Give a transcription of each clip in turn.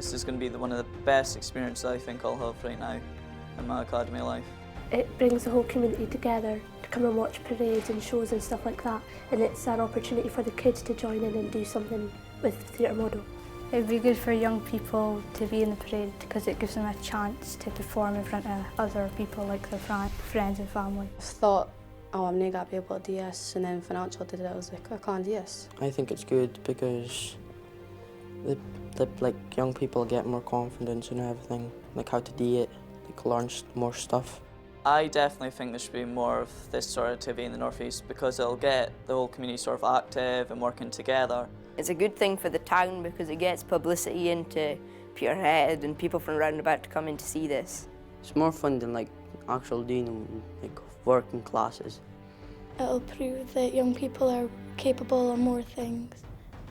This is going to be one of the best experiences I think I'll have right now in my academy life. It brings the whole community together to come and watch parades and shows and stuff like that, and it's an opportunity for the kids to join in and do something with Theatre Modo. It would be good for young people to be in the parade because it gives them a chance to perform in front of other people like their friends and family. I thought, oh, I'm not going to be able to do this, and then financial did it, I was like, I can't do this. I think it's good because like young people get more confidence in everything, like how to do it, like learn more stuff. I definitely think there should be more of this sort of activity in the North East because it'll get the whole community sort of active and working together. It's a good thing for the town because it gets publicity into Peterhead and people from around about to come in to see this. It's more fun than like actual doing like working classes. It'll prove that young people are capable of more things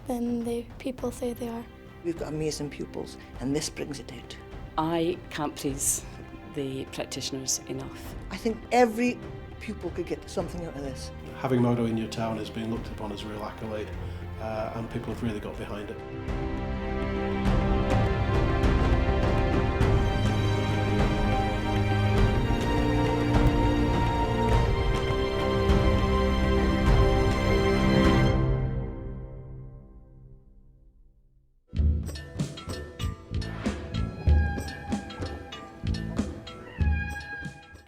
than the people say they are. We've got amazing pupils and this brings it out. I can't praise the practitioners enough. I think every pupil could get something out of this. Having Modo in your town is being looked upon as a real accolade, and people have really got behind it.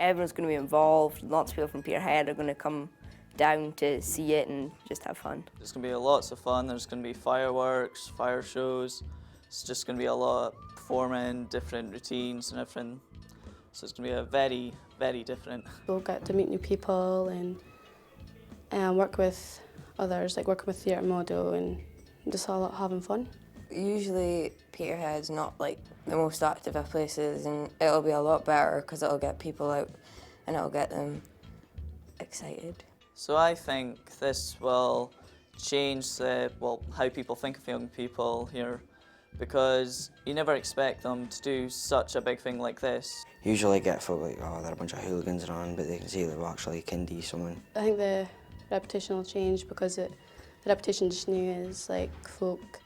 Everyone's going to be involved. Lots of people from Peterhead are going to come down to see it and just have fun. There's going to be lots of fun. There's going to be fireworks, fire shows. It's just going to be a lot of performing, different routines and everything. So it's going to be a very, very different. We'll get to meet new people and work with others, like working with Theatre Modo and just all having fun. Usually Peterhead's not like the most active of places, and it'll be a lot better because it'll get people out and it'll get them excited. So I think this will change how people think of young people here, because you never expect them to do such a big thing like this. Usually get folk like, oh, they're a bunch of hooligans around, but they can see that we actually can do something. I think the reputation will change because the reputation just now is like folk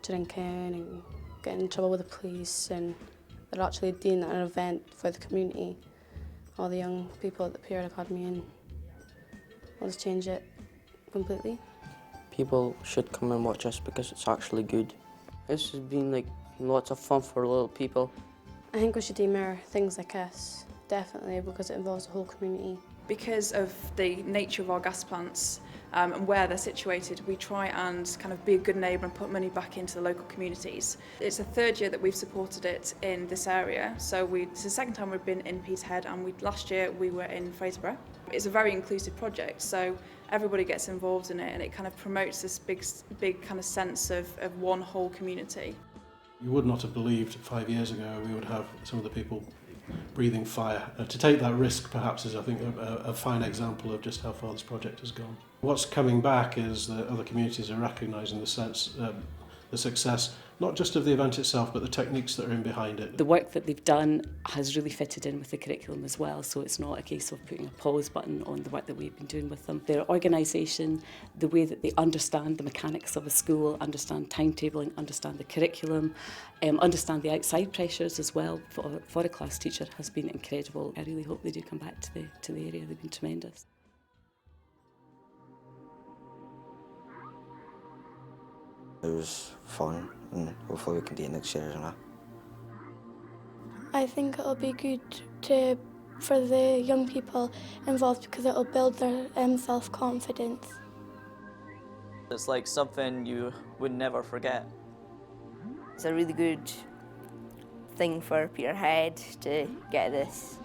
drinking and getting in trouble with the police, and they're actually doing an event for the community, all the young people at the Pirate Academy, and we'll just change it completely. People should come and watch us because it's actually good. This has been like lots of fun for little people. I think we should do more things like this, definitely, because it involves the whole community. Because of the nature of our gas plants and where they're situated, we try and kind of be a good neighbour and put money back into the local communities. It's the third year that we've supported it in this area, so it's the second time we've been in Peterhead, and last year we were in Fraserburgh. It's a very inclusive project, so everybody gets involved in it, and it kind of promotes this big kind of sense of one whole community. You would not have believed 5 years ago we would have some of the people breathing fire. To take that risk perhaps is, I think, a fine example of just how far this project has gone. What's coming back is that other communities are recognising the success, not just of the event itself, but the techniques that are in behind it. The work that they've done has really fitted in with the curriculum as well, so it's not a case of putting a pause button on the work that we've been doing with them. Their organisation, the way that they understand the mechanics of a school, understand timetabling, understand the curriculum, understand the outside pressures as well for a class teacher has been incredible. I really hope they do come back to the area. They've been tremendous. It was fun, and hopefully we can do it next year, isn't it? I think it'll be good for the young people involved because it'll build their self-confidence. It's like something you would never forget. It's a really good thing for Peterhead to get this.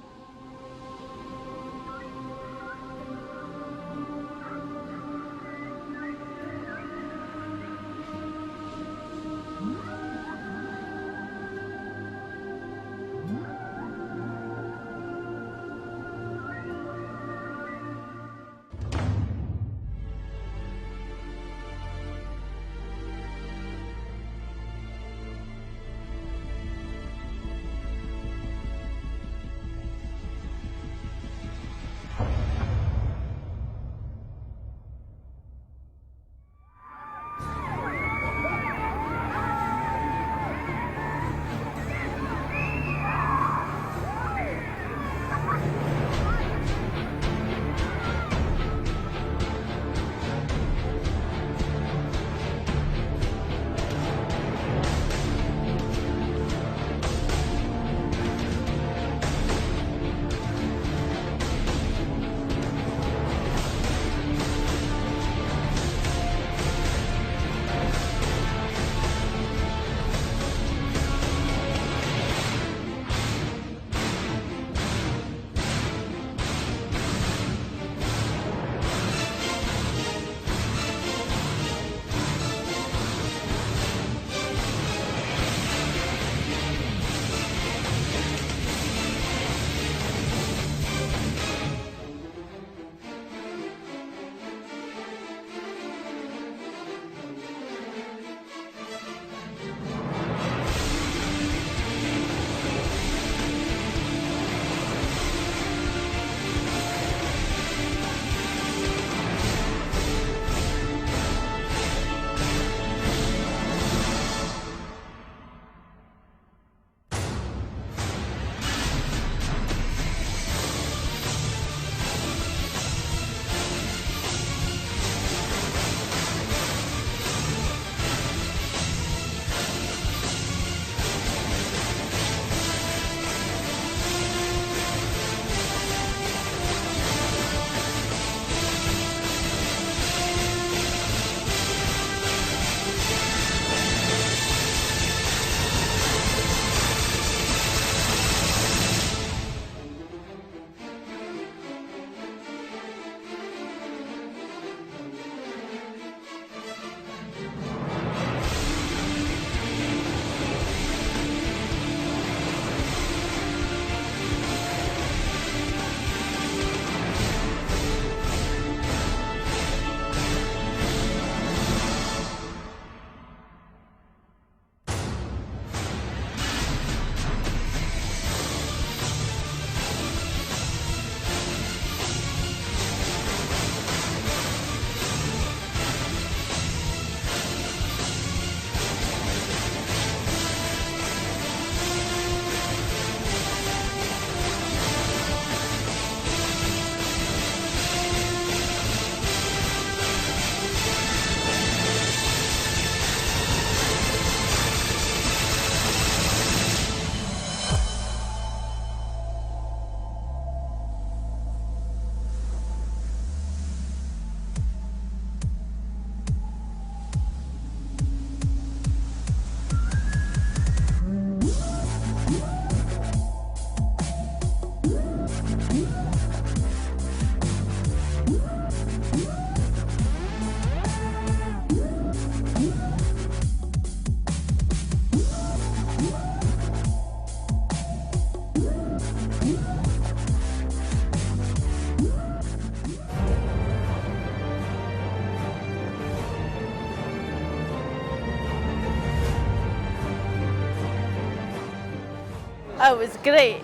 It was great.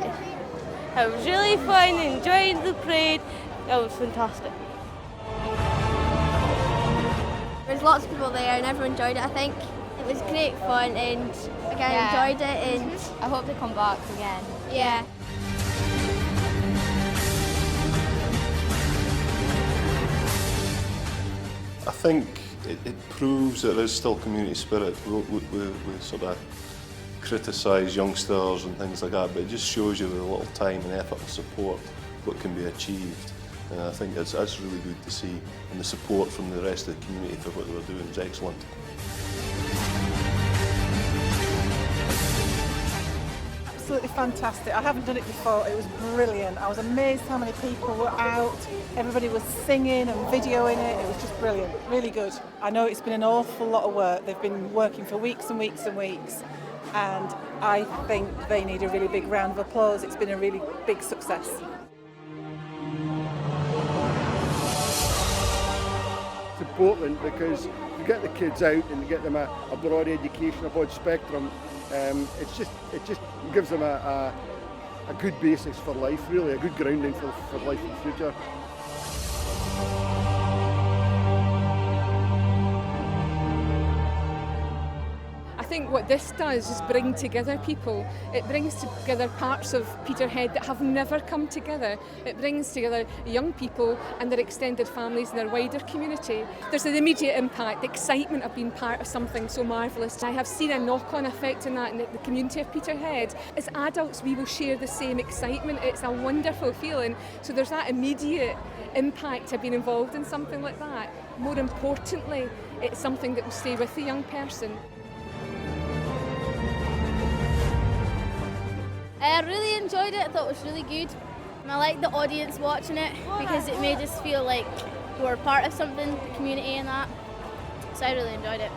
It was really fun, enjoying the parade. It was fantastic. There's lots of people there and everyone enjoyed it, I think. It was great fun and again enjoyed it, and I hope they come back again. Yeah. I think it proves that there is still community spirit. We sort of criticise youngsters and things like that, but it just shows you with a little time and effort and support what can be achieved. And I think that's really good to see, and the support from the rest of the community for what they were doing is excellent. Absolutely fantastic. I haven't done it before. It was brilliant. I was amazed how many people were out. Everybody was singing and videoing it. It was just brilliant. Really good. I know it's been an awful lot of work. They've been working for weeks and weeks and weeks. And I think they need a really big round of applause. It's been a really big success. It's important because you get the kids out and you get them a broad education, a broad spectrum. It just gives them a good basis for life, really, a good grounding for life in the future. I think what this does is bring together people. It brings together parts of Peterhead that have never come together. It brings together young people and their extended families and their wider community. There's an immediate impact, the excitement of being part of something so marvellous. I have seen a knock-on effect in that in the community of Peterhead. As adults, we will share the same excitement. It's a wonderful feeling. So there's that immediate impact of being involved in something like that. More importantly, it's something that will stay with the young person. I really enjoyed it. I thought it was really good. And I liked the audience watching it because it made us feel like we were part of something, the community and that. So I really enjoyed it.